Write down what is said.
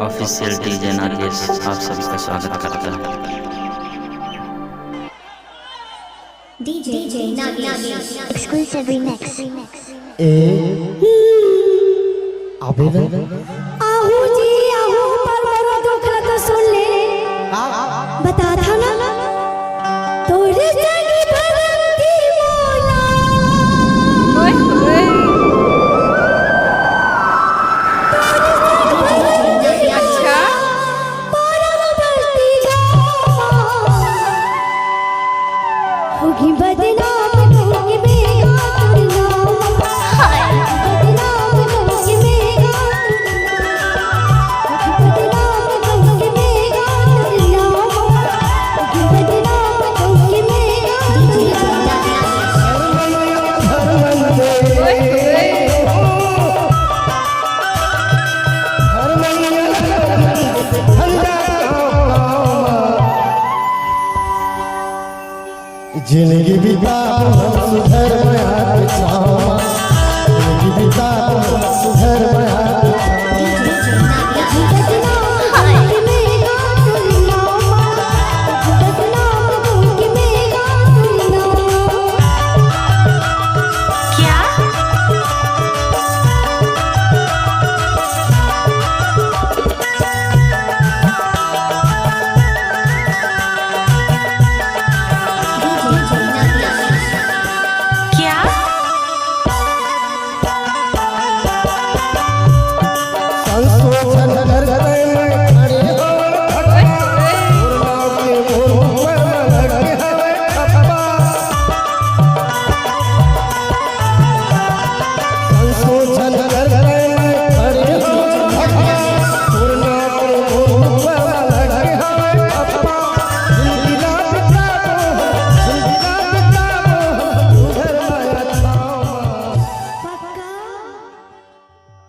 Official DJ Nagesh आप सभी का स्वागत करता है। DJ Nagesh exclusive remix। आवेदन आहू जी आहू पर मेरा दुख तो सुन ले। बता था ना तोरे जागी भरती मोला। अच्छा होगी बदनाम होगी बेगार नाम। बदनाम होगी बेगार नाम। बदनाम होगी बेगार नाम। बदनाम होगी जिंदगी बिता सुधर माया छावा, जिंदगी बिता सुधर माया संसोचन